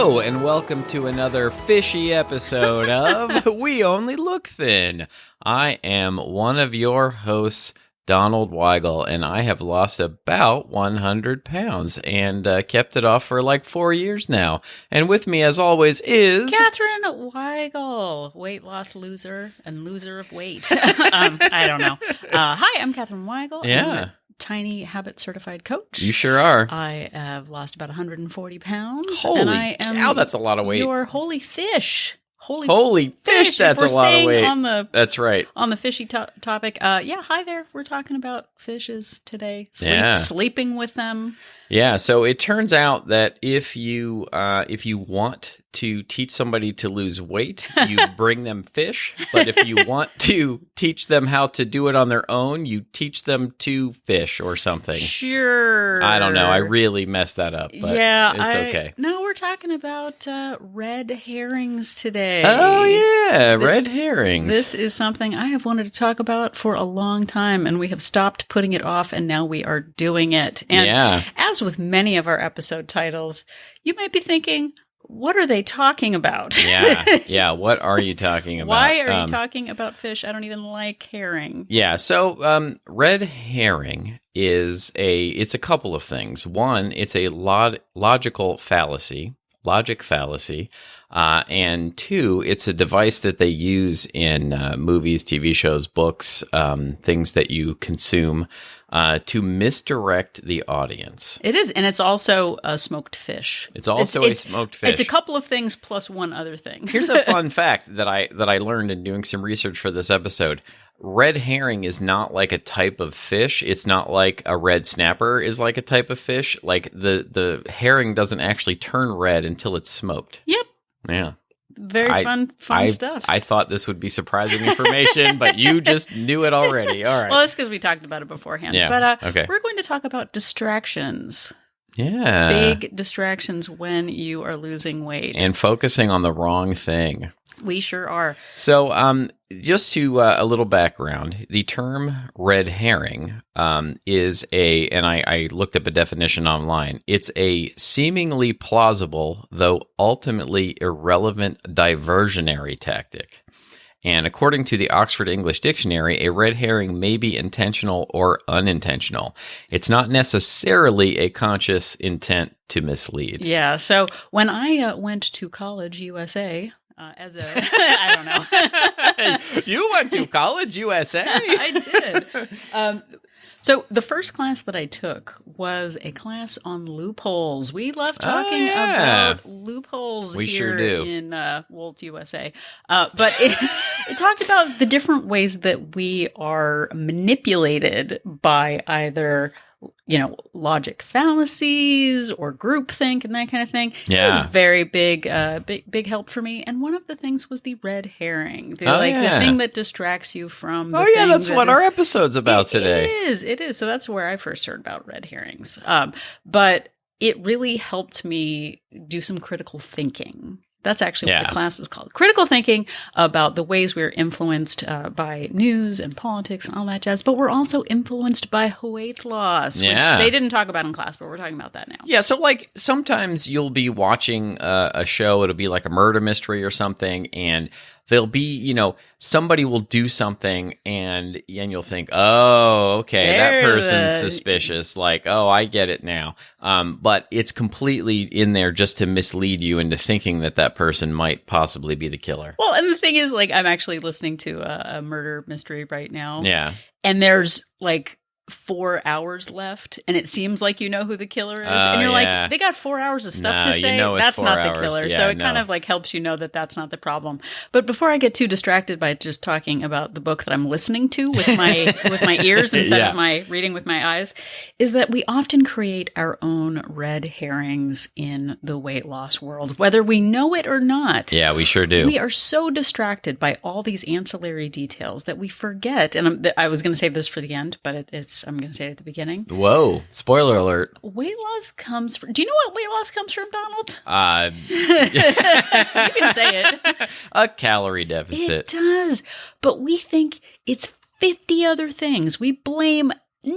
Hello, and welcome to another fishy episode of We Only Look Thin. I am one of your hosts, Donald Weigel, and I have lost about 100 pounds and kept it off for like 4 years now. And with me, as always, is... Catherine Weigel, weight loss loser and loser of weight. I don't know. Hi, I'm Catherine Weigel. Yeah. I'm a Tiny Habit certified coach. You sure are. I have lost about 140 pounds. Holy and I am cow, that's a lot of weight. Your holy fish. Holy fish, that's a lot of weight. That's right. On the fishy topic. Hi there. We're talking about fishes today. Sleeping with them. Yeah, so it turns out that if you want to teach somebody to lose weight, you bring them fish. But if you want to teach them how to do it on their own, you teach them to fish or something. Sure. I don't know. I really messed that up, but it's okay. No, we're talking about red herrings today. Oh, yeah, red herrings. This is something I have wanted to talk about for a long time, and we have stopped putting it off, and now we are doing it. And as with many of our episode titles, you might be thinking, what are they talking about? Yeah. What are you talking about? Why are you talking about fish? I don't even like herring. Yeah. So, red herring it's a couple of things. One, it's a logic fallacy. And two, it's a device that they use in movies, TV shows, books, things that you consume to misdirect the audience. It is, and it's also a smoked fish. It's also a smoked fish. It's a couple of things plus one other thing. Here's a fun fact that I learned in doing some research for this episode. Red herring is not like a type of fish. It's not like a red snapper is like a type of fish. Like the herring doesn't actually turn red until it's smoked. Yep. Yeah. Very fun stuff. I thought this would be surprising information, but you just knew it already. All right. Well, it's because we talked about it beforehand. Yeah. But okay. We're going to talk about distractions. Yeah. Big distractions when you are losing weight. And focusing on the wrong thing. We sure are. So, just to a little background, the term red herring is and I looked up a definition online. It's a seemingly plausible, though ultimately irrelevant diversionary tactic. And according to the Oxford English Dictionary, a red herring may be intentional or unintentional. It's not necessarily a conscious intent to mislead. Yeah. So when I went to college, USA, I don't know. You went to college, USA? I did. So the first class that I took was a class on loopholes. We love talking about loopholes sure do. In Wolt, USA. But it talked about the different ways that we are manipulated by either logic fallacies or groupthink and that kind of thing. Yeah. It was a very big help for me. And one of the things was the red herring. The thing that distracts you from the thing that's what our episode's about today. It is. So that's where I first heard about red herrings. But it really helped me do some critical thinking. That's actually what the class was called. Critical thinking about the ways we're influenced by news and politics and all that jazz. But we're also influenced by weight loss, which they didn't talk about in class, but we're talking about that now. Yeah, so like sometimes you'll be watching a show, it'll be like a murder mystery or something, and there'll be, somebody will do something and you'll think, oh, okay, that person's suspicious. Like, oh, I get it now. But it's completely in there just to mislead you into thinking that person might possibly be the killer. Well, and the thing is, like, I'm actually listening to a murder mystery right now. Yeah. And there's like 4 hours left, and it seems like you know who the killer is, and you're like, they got 4 hours of stuff to say. That's not the killer. So it kind of like helps you know that that's not the problem. But before I get too distracted by just talking about the book that I'm listening to with my with my ears instead of my reading with my eyes, is that we often create our own red herrings in the weight loss world, whether we know it or not. Yeah, we sure do. We are so distracted by all these ancillary details that we forget. And I was going to save this for the end, but I'm going to say it at the beginning. Whoa. Spoiler alert. Weight loss comes from... Do you know what weight loss comes from, Donald? You can say it. A calorie deficit. It does. But we think it's 50 other things. We blame 900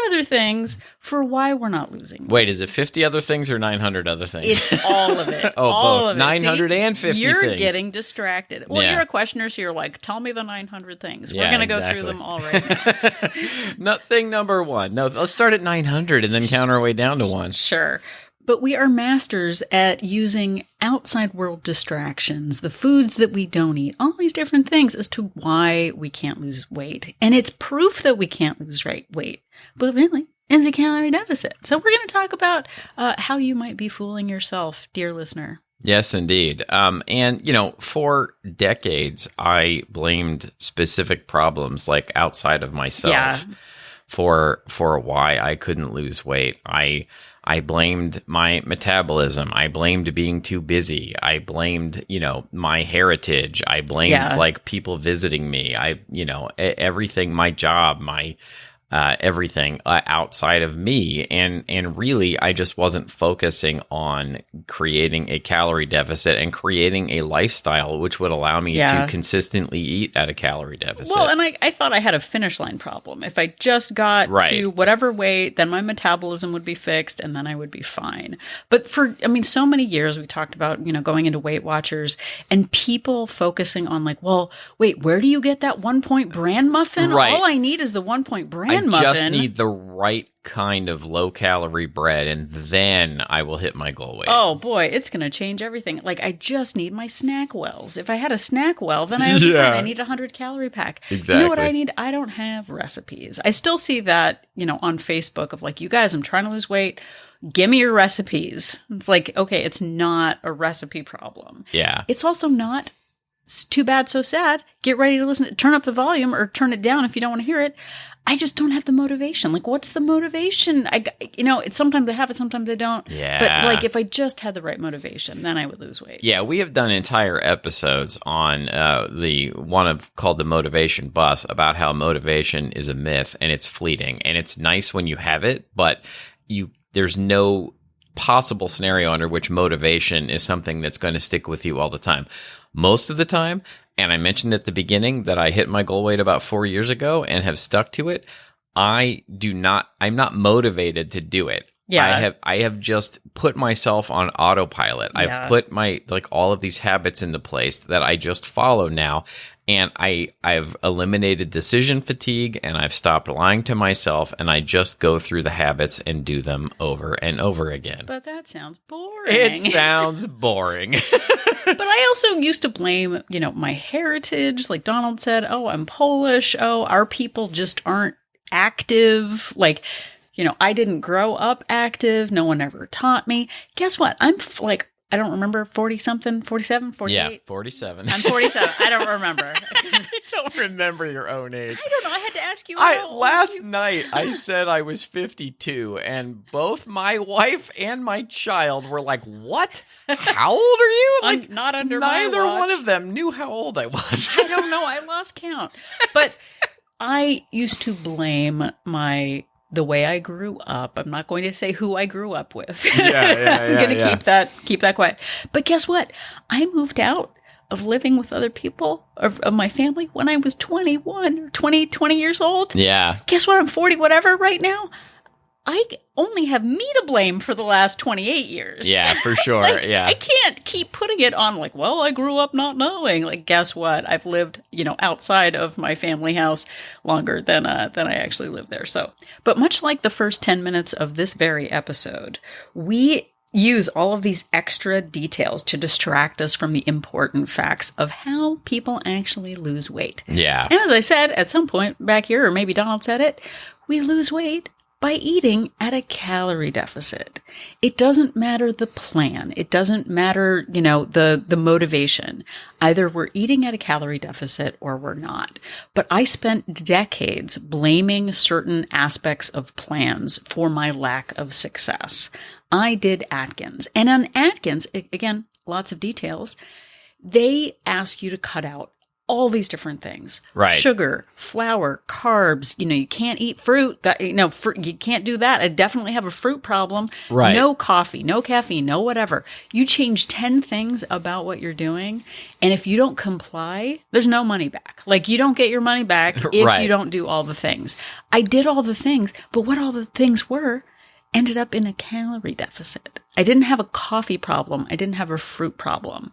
other things for why we're not losing weight. Wait, is it 50 other things or 900 other things? It's all of it. All both. Of it. 950 you're things. You're getting distracted. Well, you're a questioner, so you're like, tell me the 900 things. We're going to go through them all right now. Thing number one. No, let's start at 900 and then count our way down to one. Sure. But we are masters at using outside world distractions, the foods that we don't eat, all these different things as to why we can't lose weight. And it's proof that we can't lose weight, but really, it's a calorie deficit. So we're going to talk about how you might be fooling yourself, dear listener. Yes, indeed. And, for decades, I blamed specific problems like outside of myself for why I couldn't lose weight. I blamed my metabolism. I blamed being too busy. I blamed, my heritage. I blamed people visiting me. Everything, my job, my everything outside of me. And really, I just wasn't focusing on creating a calorie deficit and creating a lifestyle which would allow me to consistently eat at a calorie deficit. Well, and I thought I had a finish line problem. If I just got to whatever weight, then my metabolism would be fixed and then I would be fine. But so many years we talked about, going into Weight Watchers and people focusing on like, well, wait, where do you get that 1 point bran muffin? Right. All I need is the 1 point bran muffin. I just need the right kind of low-calorie bread, and then I will hit my goal weight. Oh, boy, it's going to change everything. Like, I just need my snack wells. If I had a snack well, then I would be fine. I need a 100-calorie pack. Exactly. You know what I need? I don't have recipes. I still see that, on Facebook of like, you guys, I'm trying to lose weight. Give me your recipes. It's like, okay, it's not a recipe problem. Yeah. It's also not too bad, so sad. Get ready to listen. Turn up the volume or turn it down if you don't want to hear it. I just don't have the motivation. Like, what's the motivation? It's sometimes I have it, sometimes I don't. Yeah. But like, if I just had the right motivation, then I would lose weight. Yeah, we have done entire episodes on the one called The Motivation Bus about how motivation is a myth and it's fleeting. And it's nice when you have it, but there's no possible scenario under which motivation is something that's going to stick with you all the time. Most of the time, and I mentioned at the beginning that I hit my goal weight about 4 years ago and have stuck to it, I'm not motivated to do it. Yeah. I have just put myself on autopilot. Yeah. I've put all of these habits into place that I just follow now. And I've eliminated decision fatigue and I've stopped lying to myself and I just go through the habits and do them over and over again. But that sounds boring. It sounds boring. But I also used to blame, my heritage. Like Donald said, oh, I'm Polish. Oh, our people just aren't active. Like, I didn't grow up active. No one ever taught me. Guess what? I'm I don't remember, 40-something, 47, 48? Yeah, 47. I'm 47. I don't remember. I don't remember your own age. I don't know. I had to ask you. Last night, I said I was 52, and both my wife and my child were like, what? How old are you? Like, not under neither my watch. one of them knew how old I was. I don't know. I lost count. But I used to blame the way I grew up. I'm not going to say who I grew up with. I'm going to keep that quiet. But guess what? I moved out of living with other people of my family when I was 21 or 20 years old. Yeah. Guess what? I'm 40 whatever right now. I only have me to blame for the last 28 years. Yeah, for sure. Yeah. I can't keep putting it on like, well, I grew up not knowing. Like, guess what? I've lived, outside of my family house longer than I actually lived there. So, but much like the first 10 minutes of this very episode, we use all of these extra details to distract us from the important facts of how people actually lose weight. Yeah. And as I said, at some point back here, or maybe Donald said it, we lose weight by eating at a calorie deficit. It doesn't matter the plan. It doesn't matter, the motivation. Either we're eating at a calorie deficit or we're not. But I spent decades blaming certain aspects of plans for my lack of success. I did Atkins. And on Atkins, again, lots of details, they ask you to cut out all these different things. Right. Sugar, flour, carbs. You can't eat fruit. You can't do that. I definitely have a fruit problem. Right. No coffee, no caffeine, no whatever. You change 10 things about what you're doing, and if you don't comply, there's no money back. Like, you don't get your money back if you don't do all the things. I did all the things, but what all the things were ended up in a calorie deficit. I didn't have a coffee problem. I didn't have a fruit problem.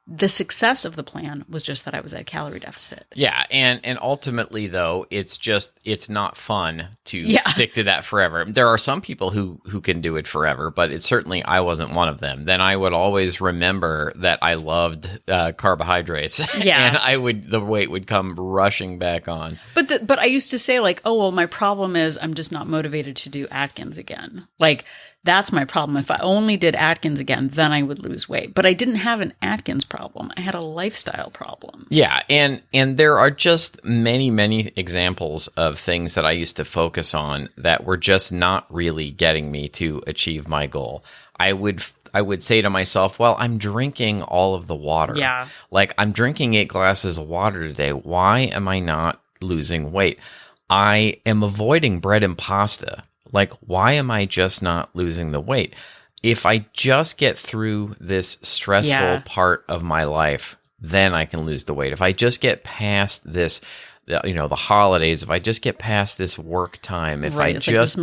The success of the plan was just that I was at a calorie deficit. Yeah, and ultimately, though, it's not fun to stick to that forever. There are some people who can do it forever, but I wasn't one of them. Then I would always remember that I loved carbohydrates, and the weight would come rushing back on. But I used to say, like, oh, well, my problem is I'm just not motivated to do Atkins again. Like, that's my problem. If I only did Atkins again, then I would lose weight. But I didn't have an Atkins problem. I had a lifestyle problem. Yeah, and there are just many, many examples of things that I used to focus on that were just not really getting me to achieve my goal. I would say to myself, well, I'm drinking all of the water. Yeah. Like, I'm drinking 8 glasses of water today. Why am I not losing weight? I am avoiding bread and pasta. Like, why am I just not losing the weight? If I just get through this stressful part of my life, then I can lose the weight. If I just get past this, the holidays, if I just get past this work time, if I just,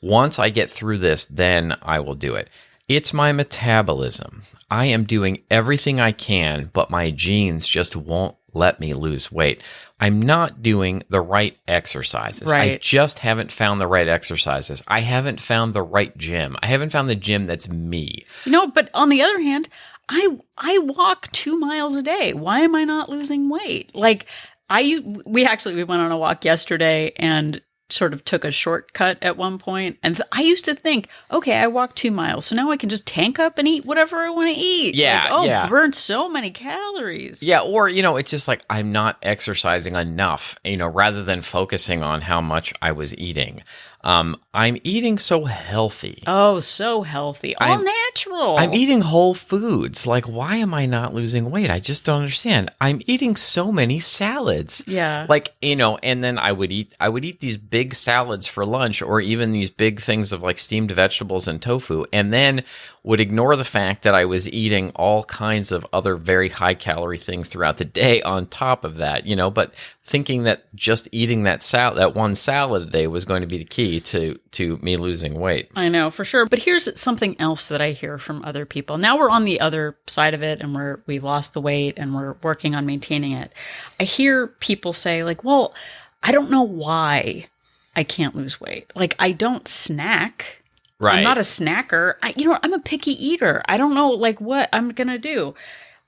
once I get through this, then I will do it. It's my metabolism. I am doing everything I can, but my genes just won't let me lose weight. I'm not doing the right exercises. Right. I just haven't found the right exercises. I haven't found the right gym. I haven't found the gym that's me. But on the other hand, I walk 2 miles a day. Why am I not losing weight? Like, we went on a walk yesterday and sort of took a shortcut at one point. And I used to think, okay, I walked 2 miles, so now I can just tank up and eat whatever I want to eat. Yeah. Burn so many calories. Yeah, or, it's just like I'm not exercising enough, rather than focusing on how much I was eating. I'm eating so healthy. Oh, so healthy. All natural. I'm eating whole foods. Like, why am I not losing weight? I just don't understand. I'm eating so many salads. Yeah. Like, and then I would eat these big salads for lunch, or even these big things of like steamed vegetables and tofu, and then would ignore the fact that I was eating all kinds of other very high calorie things throughout the day on top of that, but thinking that just eating that one salad a day was going to be the key to me losing weight. I know, for sure. But here's something else that I hear from other people. Now we're on the other side of it, and we've lost the weight and we're working on maintaining it. I hear people say, like, well, I don't know why I can't lose weight. Like, I don't snack. Right. I'm not a snacker. I'm a picky eater. I don't know, like, what I'm going to do.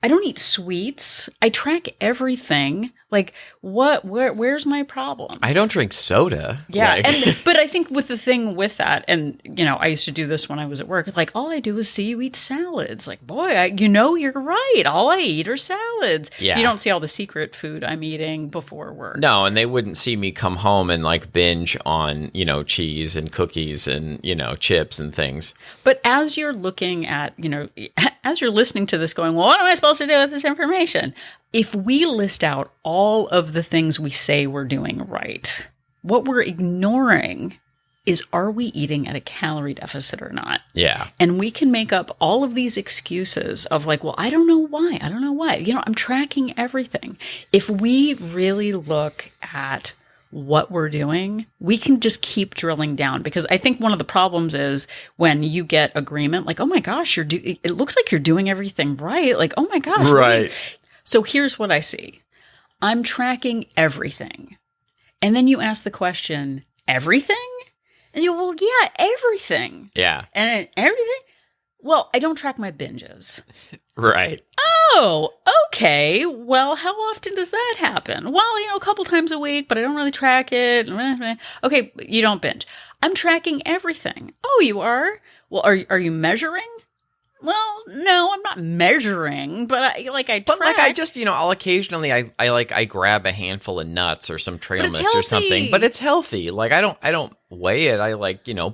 I don't eat sweets. I track everything. Like, where's my problem? I don't drink soda. Yeah. But I think with the thing with that, and, I used to do this when I was at work, like, all I do is see you eat salads. Like, boy, you're right. All I eat are salads. Yeah. You don't see all the secret food I'm eating before work. No, and they wouldn't see me come home and like binge on, cheese and cookies and, chips and things. But as you're looking at, as you're listening to this going, well, what am I supposed to do with this information? If we list out all of the things we say we're doing right, what we're ignoring is, are we eating at a calorie deficit or not? Yeah. And we can make up all of these excuses of like, well, I don't know why. I'm tracking everything. If we really look at what we're doing, we can just keep drilling down, because I think one of the problems is when you get agreement, like, oh my gosh, it looks like you're doing everything right. Like, oh my gosh. Right. So here's what I see. I'm tracking everything. And then you ask the question, everything? And you go, well, yeah, everything. Yeah. And everything? Well, I don't track my binges. Right. Oh, okay. Well, how often does that happen? Well, a couple times a week, but I don't really track it. Okay, you don't binge. I'm tracking everything. Oh, you are? Well, are you measuring? Well, no, I'm not measuring, but I track. But like I just, I'll occasionally I grab a handful of nuts or some trail mix or something, but it's healthy. Like I don't weigh it. I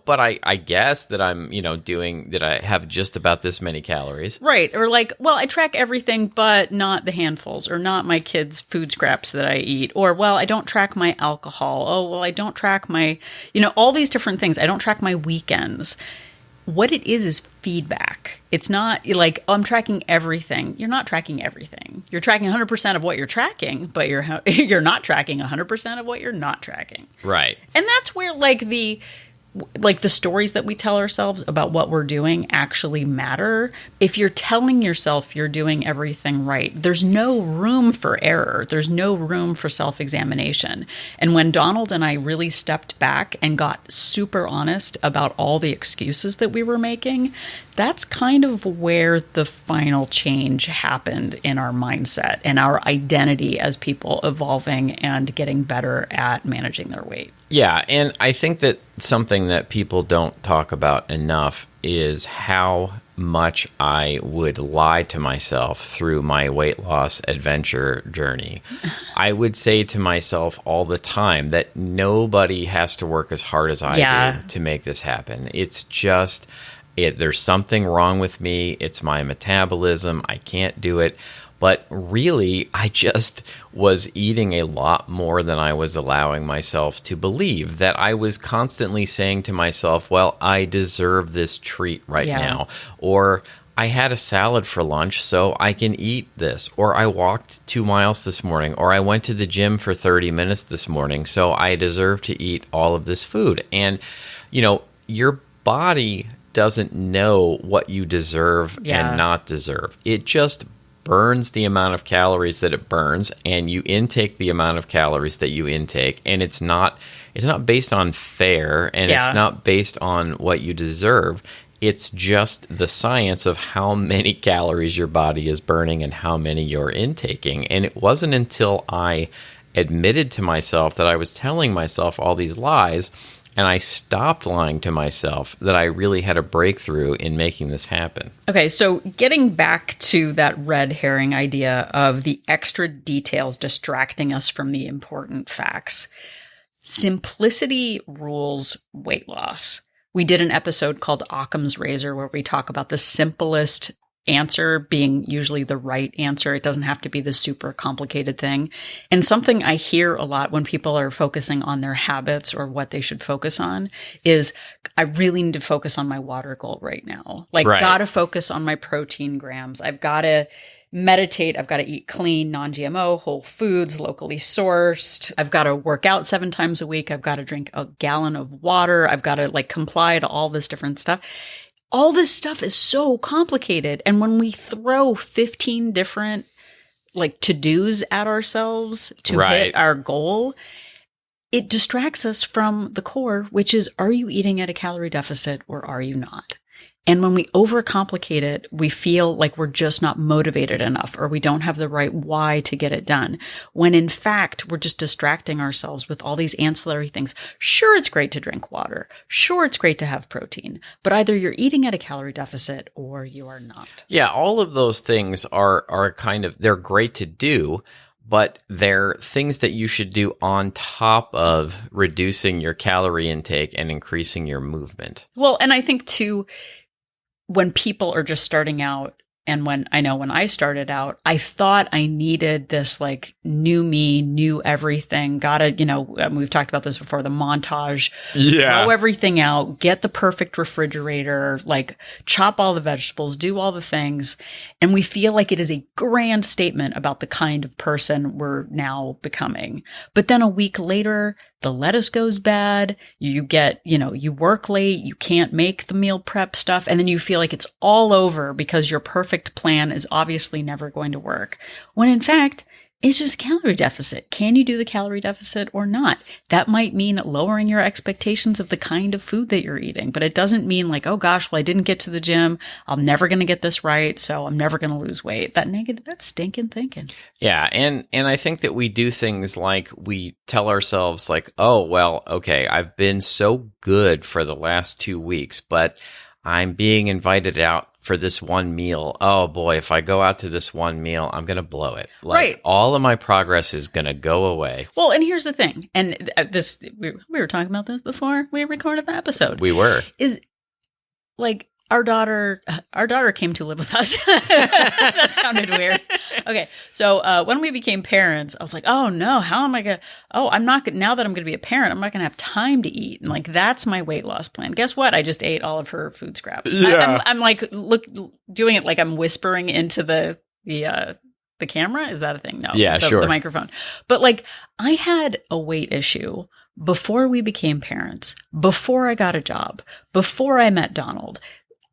but I guess that I'm, doing that I have just about this many calories. Right. Or I track everything but not the handfuls or not my kids' food scraps that I eat. Or, I don't track my alcohol. Oh, I don't track my, all these different things. I don't track my weekends. What it is feedback. It's not like, I'm tracking everything. You're not tracking everything. You're tracking 100% of what you're tracking, but you're not tracking 100% of what you're not tracking. Right. And that's where the stories that we tell ourselves about what we're doing actually matter. If you're telling yourself you're doing everything right, there's no room for error. There's no room for self-examination. And when Donald and I really stepped back and got super honest about all the excuses that we were making, that's kind of where the final change happened in our mindset and our identity as people evolving and getting better at managing their weight. Yeah, and I think that something that people don't talk about enough is how much I would lie to myself through my weight loss adventure journey. I would say to myself all the time that nobody has to work as hard as I do to make this happen. It's just... there's something wrong with me. It's my metabolism. I can't do it. But really, I just was eating a lot more than I was allowing myself to believe. That I was constantly saying to myself, well, I deserve this treat right now. Or I had a salad for lunch, so I can eat this. Or I walked 2 miles this morning. Or I went to the gym for 30 minutes this morning, so I deserve to eat all of this food. And, your body doesn't know what you deserve and not deserve. It just burns the amount of calories that it burns, and you intake the amount of calories that you intake, and it's not based on fair, and it's not based on what you deserve. It's just the science of how many calories your body is burning and how many you're intaking. And it wasn't until I admitted to myself that I was telling myself all these lies and I stopped lying to myself that I really had a breakthrough in making this happen. Okay, so getting back to that red herring idea of the extra details distracting us from the important facts. Simplicity rules weight loss. We did an episode called Occam's Razor where we talk about the simplest answer being usually the right answer. It doesn't have to be the super complicated thing. And something I hear a lot when people are focusing on their habits or what they should focus on is, I really need to focus on my water goal right now. Gotta focus on my protein grams. I've got to meditate. I've got to eat clean, non-GMO, whole foods, locally sourced. I've got to work out 7 times a week. I've got to drink a gallon of water. I've got to comply to all this different stuff. All this stuff is so complicated. And when we throw 15 different to-dos at ourselves to hit our goal, it distracts us from the core, which is, are you eating at a calorie deficit or are you not? And when we overcomplicate it, we feel like we're just not motivated enough or we don't have the right why to get it done. When in fact, we're just distracting ourselves with all these ancillary things. Sure, it's great to drink water. Sure, it's great to have protein. But either you're eating at a calorie deficit or you are not. Yeah, all of those things are they're great to do, but they're things that you should do on top of reducing your calorie intake and increasing your movement. Well, and I think too, when people are just starting out, and when I started out, I thought I needed this new me, new everything. Gotta, we've talked about this before, the montage, throw everything out, get the perfect refrigerator, chop all the vegetables, do all the things. And we feel like it is a grand statement about the kind of person we're now becoming. But then a week later, the lettuce goes bad, you get, you work late, you can't make the meal prep stuff, and then you feel like it's all over because your perfect plan is obviously never going to work. When in fact, it's just a calorie deficit. Can you do the calorie deficit or not? That might mean lowering your expectations of the kind of food that you're eating, but it doesn't mean oh gosh, well, I didn't get to the gym. I'm never going to get this right, so I'm never going to lose weight. That's stinking thinking. Yeah, and I think that we do things we tell ourselves oh, well, okay, I've been so good for the last 2 weeks, but I'm being invited out for this one meal, oh boy, if I go out to this one meal, I'm going to blow it. Like, right. All of my progress is going to go away. Well, and here's the thing. And this, we were talking about this before we recorded the episode. We were. Is like our daughter came to live with us. That sounded weird. Okay. So when we became parents, I was like, oh no, how am I going to, I'm not going to, now that I'm going to be a parent, I'm not going to have time to eat. And like, that's my weight loss plan. Guess what? I just ate all of her food scraps. Yeah. I'm like, doing it like I'm whispering into the camera. Is that a thing? No. Yeah, sure. The microphone. But like, I had a weight issue before we became parents, before I got a job, before I met Donald.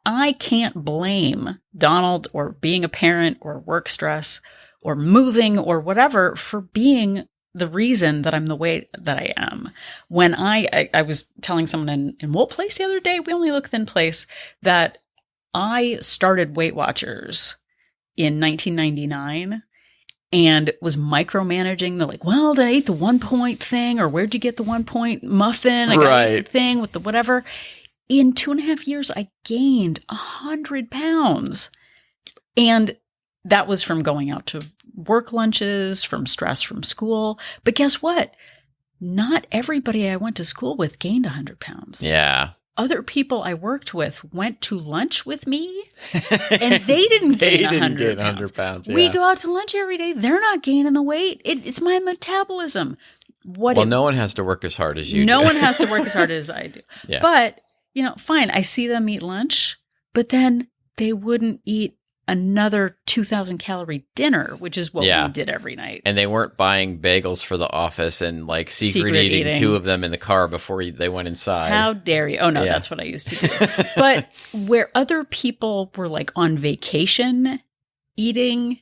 I can't blame Donald or being a parent or work stress or moving or whatever for being the reason that I'm the way that I am. When I was telling someone in Wolt Place the other day, we only look thin place, that I started Weight Watchers in 1999 and was micromanaging the like, well, did I eat the 1 point thing, or where'd you get the 1 point muffin? I got the thing with the whatever. In 2.5 years, I gained 100 pounds. And that was from going out to work lunches, from stress from school. But guess what? Not everybody I went to school with gained 100 pounds. Yeah. Other people I worked with went to lunch with me, and they didn't gain 100 pounds. Yeah. We go out to lunch every day. They're not gaining the weight. It's my metabolism. No one has to work as hard as you do. No one has to work as hard as I do. Yeah. But fine, I see them eat lunch, but then they wouldn't eat another 2,000 calorie dinner, which is what we did every night. And they weren't buying bagels for the office and like secret eating 2 of them in the car before they went inside. How dare you? Oh no, that's what I used to do. But where other people were like on vacation eating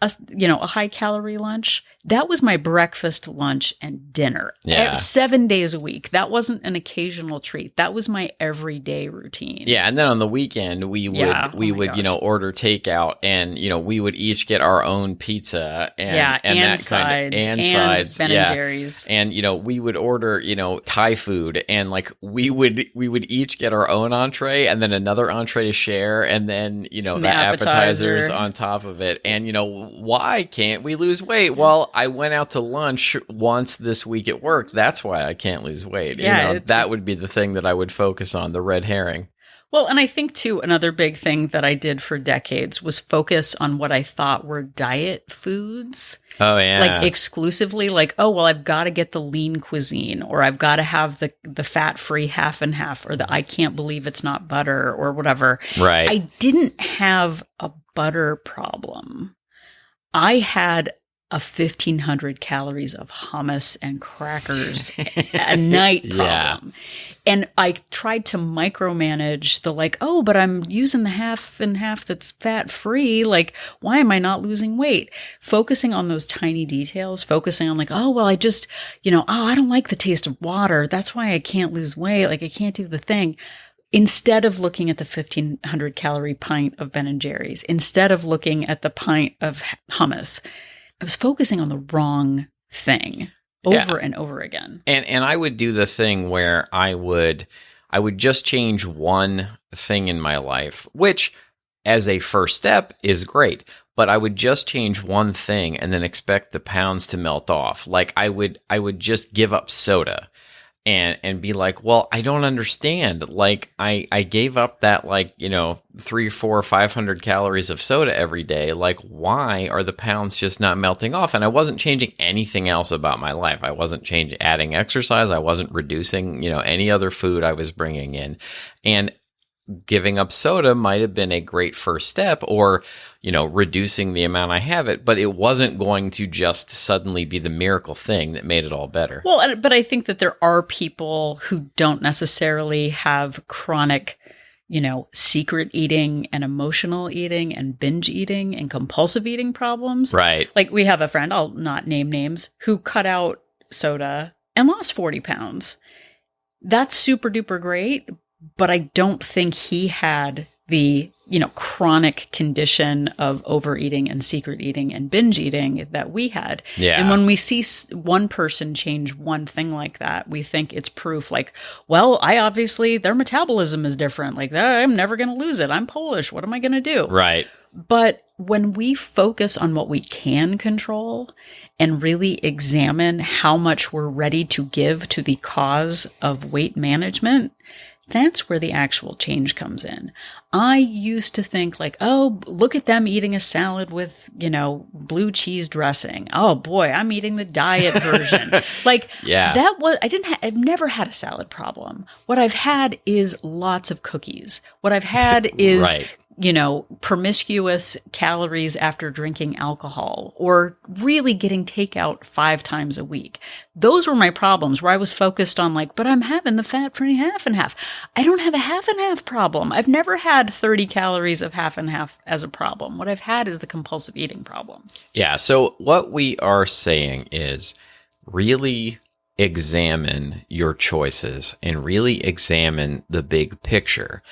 a high calorie lunch, that was my breakfast, lunch, and dinner. Yeah. 7 days a week. That wasn't an occasional treat. That was my everyday routine. Yeah, and then on the weekend we would order takeout, and we would each get our own pizza and that sides, kind of sides, Ben and Jerry's, and we would order Thai food, and like we would each get our own entree and then another entree to share, and then the appetizers on top of it, and why can't we lose weight? Well, I went out to lunch once this week at work. That's why I can't lose weight. That would be the thing that I would focus on, the red herring. Well, and I think, too, another big thing that I did for decades was focus on what I thought were diet foods. Oh, yeah. Like exclusively like, I've got to get the lean cuisine, or I've got to have the fat-free half and half, or the I can't believe it's not butter, or whatever. Right. I didn't have a butter problem. I had a 1,500 calories of hummus and crackers a night problem. Yeah. And I tried to micromanage the like, but I'm using the half and half that's fat free. Like, why am I not losing weight? Focusing on those tiny details, focusing on like, I just, I don't like the taste of water. That's why I can't lose weight. Like, I can't do the thing. Instead of looking at the 1,500 calorie pint of Ben and Jerry's, instead of looking at the pint of hummus, I was focusing on the wrong thing over and over again. And I would do the thing where I would just change one thing in my life, which as a first step is great. But I would just change one thing and then expect the pounds to melt off. Like I would just give up soda. And be like, well, I don't understand. Like, I gave up that 300, 400, 500 calories of soda every day. Like, why are the pounds just not melting off? And I wasn't changing anything else about my life. I wasn't adding exercise. I wasn't reducing, any other food I was bringing in. And giving up soda might have been a great first step, or, reducing the amount I have it, but it wasn't going to just suddenly be the miracle thing that made it all better. Well, but I think that there are people who don't necessarily have chronic, secret eating and emotional eating and binge eating and compulsive eating problems. Right. Like we have a friend, I'll not name names, who cut out soda and lost 40 pounds. That's super duper great. But I don't think he had the, chronic condition of overeating and secret eating and binge eating that we had. Yeah. And when we see one person change one thing like that, we think it's proof like, well, their metabolism is different. Like, I'm never going to lose it. I'm Polish. What am I going to do? Right. But when we focus on what we can control and really examine how much we're ready to give to the cause of weight management, that's where the actual change comes in. I used to think like, oh, look at them eating a salad with, blue cheese dressing. Oh boy, I'm eating the diet version. I've never had a salad problem. What I've had is lots of cookies. What I've had is, promiscuous calories after drinking alcohol or really getting takeout 5 times a week. Those were my problems where I was focused on like, but I'm having the fat-free half and half. I don't have a half and half problem. I've never had 30 calories of half and half as a problem. What I've had is the compulsive eating problem. Yeah. So what we are saying is really examine your choices and really examine the big picture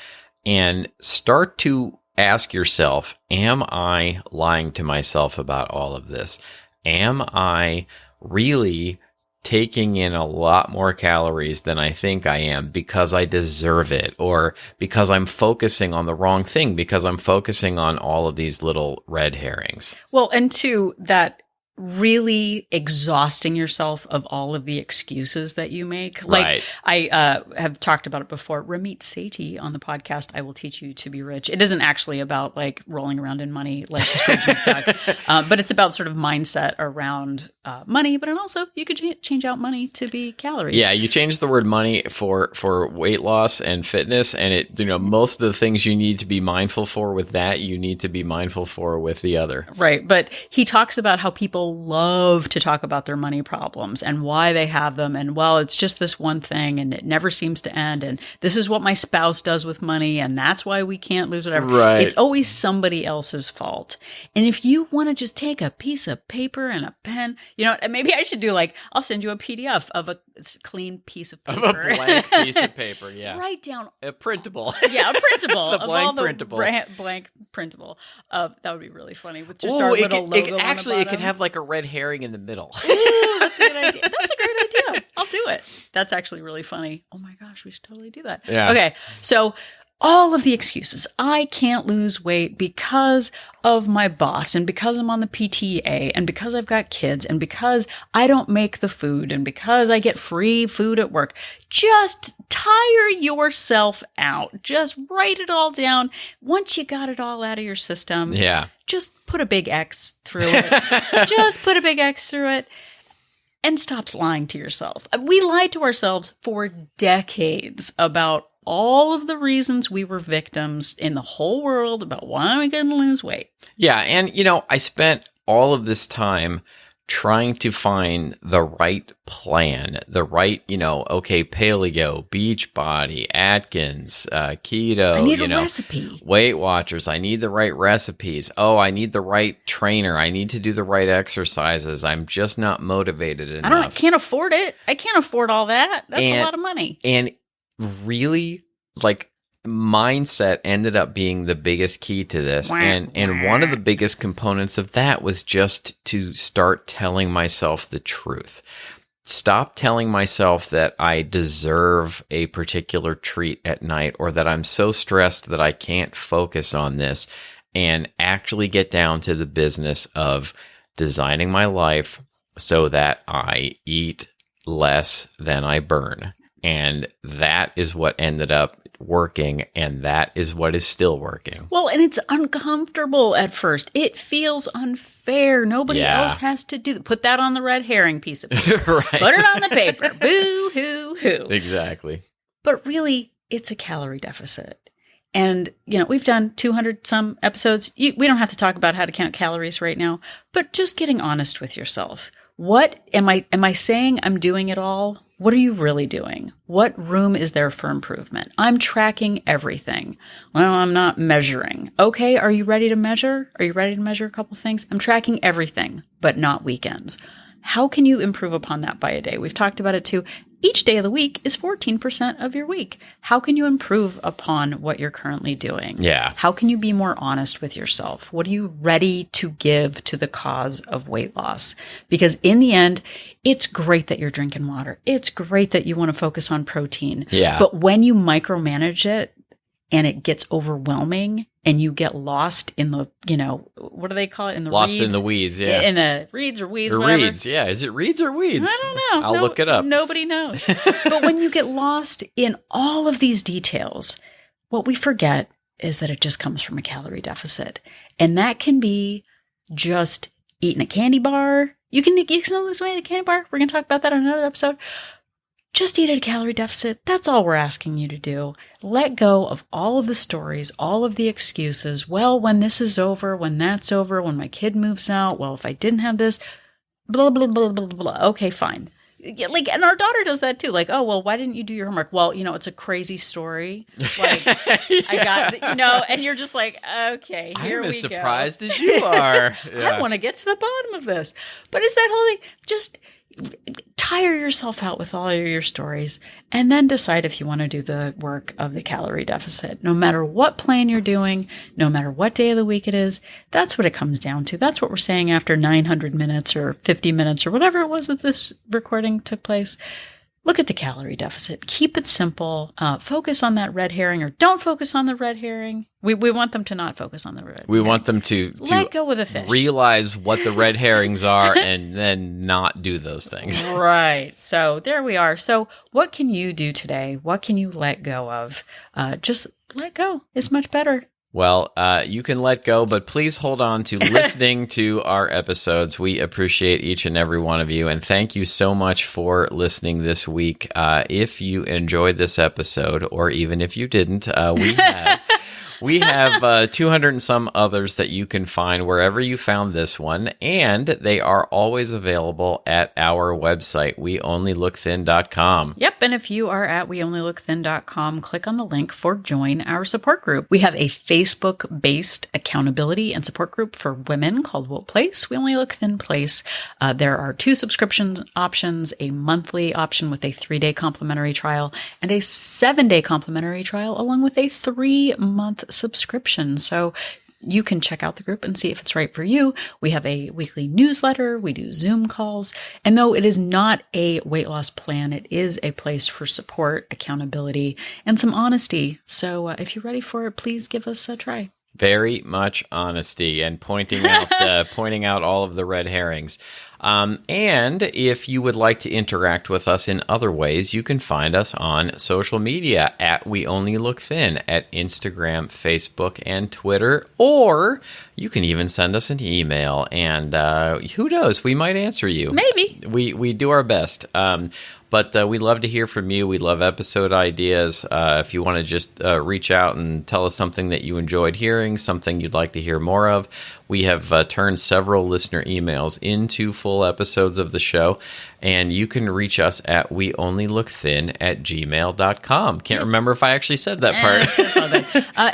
and start to ask yourself, am I lying to myself about all of this? Am I really taking in a lot more calories than I think I am because I deserve it, or because I'm focusing on the wrong thing, because I'm focusing on all of these little red herrings? Well, and to that, really exhausting yourself of all of the excuses that you make. Like right. I have talked about it before. Ramit Sethi on the podcast, I Will Teach You to Be Rich. It isn't actually about like rolling around in money like Scrooge McDuck, but it's about sort of mindset around money, but also you could change out money to be calories. Yeah, you change the word money for weight loss and fitness, and it most of the things you need to be mindful for with that, you need to be mindful for with the other. Right, but he talks about how people love to talk about their money problems and why they have them, and well, it's just this one thing and it never seems to end, and this is what my spouse does with money and that's why we can't lose whatever. Right. It's always somebody else's fault. And if you want to just take a piece of paper and a pen, maybe I should do like, I'll send you a PDF of a clean piece of paper. Of a blank piece of paper, yeah. Write down a printable. Yeah, a printable. The blank printable. Blank printable. That would be really funny with just our little logo on the bottom. It could have like a red herring in the middle. Ooh, that's a good idea. That's a great idea. I'll do it. That's actually really funny. Oh my gosh, we should totally do that. Yeah. Okay, so all of the excuses. I can't lose weight because of my boss and because I'm on the PTA and because I've got kids and because I don't make the food and because I get free food at work. Just tire yourself out. Just write it all down. Once you got it all out of your system, just put a big X through it. Just put a big X through it. And stop lying to yourself. We lied to ourselves for decades about all of the reasons we were victims in the whole world about why we couldn't lose weight. Yeah. And, I spent all of this time trying to find the right plan, the right, paleo, Beachbody, Atkins, keto. I need a recipe. Weight Watchers. I need the right recipes. Oh, I need the right trainer. I need to do the right exercises. I'm just not motivated enough. I can't afford it. I can't afford all that. That's a lot of money. And really, mindset ended up being the biggest key to this. And one of the biggest components of that was just to start telling myself the truth. Stop telling myself that I deserve a particular treat at night or that I'm so stressed that I can't focus on this, and actually get down to the business of designing my life so that I eat less than I burn. And that is what ended up working, and that is what is still working. Well, and it's uncomfortable at first. It feels unfair. Nobody else has to do that. Put that on the red herring piece of paper. Right. Put it on the paper. Boo, hoo, hoo. Exactly. But really, it's a calorie deficit. And, we've done 200 some episodes. We don't have to talk about how to count calories right now, but just getting honest with yourself. What am I saying I'm doing it all? What are you really doing? What room is there for improvement? I'm tracking everything. Well, I'm not measuring. Okay, are you ready to measure? Are you ready to measure a couple things? I'm tracking everything, but not weekends. How can you improve upon that by a day? We've talked about it too. Each day of the week is 14% of your week. How can you improve upon what you're currently doing? Yeah. How can you be more honest with yourself? What are you ready to give to the cause of weight loss? Because in the end, it's great that you're drinking water. It's great that you want to focus on protein. Yeah. But when you micromanage it and it gets overwhelming and you get lost in the, what do they call it? In the lost reeds? in the weeds, yeah. In the reeds or weeds, or whatever. Reeds, yeah. Is it reeds or weeds? I don't know. I'll look it up. Nobody knows. But when you get lost in all of these details, what we forget is that it just comes from a calorie deficit. And that can be just eating a candy bar. You can lose weight at a candy bar. We're going to talk about that on another episode. Just eat at a calorie deficit. That's all we're asking you to do. Let go of all of the stories, all of the excuses. Well, when this is over, when that's over, when my kid moves out, well, if I didn't have this, blah, blah, blah, blah, blah. Okay, fine. And our daughter does that too. Like, oh, well, why didn't you do your homework? Well, it's a crazy story. Like, yeah. I got, and you're just like, okay, here we go. I'm as surprised as you are. Yeah. I want to get to the bottom of this. But it's that whole thing. Just tire yourself out with all of your stories and then decide if you want to do the work of the calorie deficit. No matter what plan you're doing, no matter what day of the week it is, that's what it comes down to. That's what we're saying after 900 minutes or 50 minutes or whatever it was that this recording took place. Look at the calorie deficit. Keep it simple. Focus on that red herring or don't focus on the red herring. We want them to not focus on the red herring. We want them to let go of the fish. Realize what the red herrings are and then not do those things. Right. So there we are. So what can you do today? What can you let go of? Just let go. It's much better. Well, you can let go, but please hold on to listening to our episodes. We appreciate each and every one of you, and thank you so much for listening this week. If you enjoyed this episode, or even if you didn't, we have 200 and some others that you can find wherever you found this one, and they are always available at our website, weonlylookthin.com. Yep, and if you are at weonlylookthin.com, click on the link for Join Our Support Group. We have a Facebook-based accountability and support group for women called Woke Place, We Only Look Thin Place. There are 2 subscription options, a monthly option with a 3-day complimentary trial, and a 7-day complimentary trial, along with a 3-month subscription. So you can check out the group and see if it's right for you. We have a weekly newsletter. We do Zoom calls. And though it is not a weight loss plan, it is a place for support, accountability, and some honesty. So if you're ready for it, please give us a try. Very much honesty and pointing out all of the red herrings. And if you would like to interact with us in other ways, you can find us on social media at We Only Look Thin at Instagram, Facebook, and Twitter. Or you can even send us an email, and who knows, we might answer you. Maybe. We do our best. But we love to hear from you. We love episode ideas. If you want to just reach out and tell us something that you enjoyed hearing, something you'd like to hear more of, we have turned several listener emails into full episodes of the show, and you can reach us at weonlylookthin@gmail.com. Can't remember if I actually said that part. It's all good.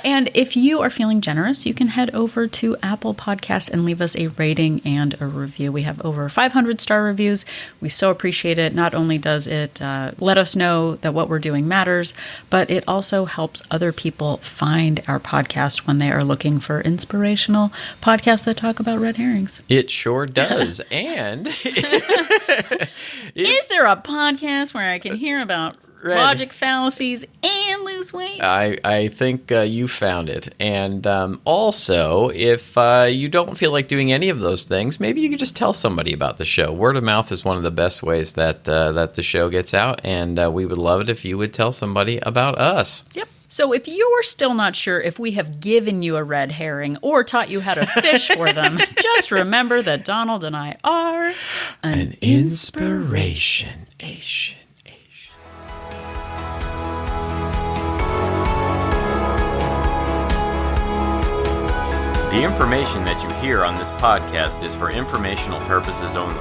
And if you are feeling generous, you can head over to Apple Podcast and leave us a rating and a review. We have over 500 star reviews. We so appreciate it. Not only does it let us know that what we're doing matters, but it also helps other people find our podcast when they are looking for inspirational podcasts that talk about red herrings. It sure does. And is there a podcast where I can hear about logic fallacies and lose weight? I think you found it. And also, if you don't feel like doing any of those things, maybe you could just tell somebody about the show. Word of mouth is one of the best ways that the show gets out, and we would love it if you would tell somebody about us. Yep. So if you're still not sure if we have given you a red herring or taught you how to fish for them, just remember that Donald and I are an inspiration. The information that you hear on this podcast is for informational purposes only.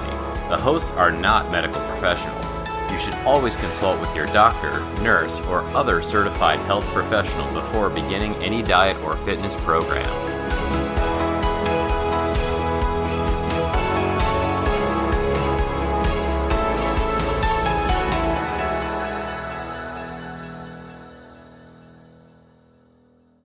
The hosts are not medical professionals. You should always consult with your doctor, nurse, or other certified health professional before beginning any diet or fitness program.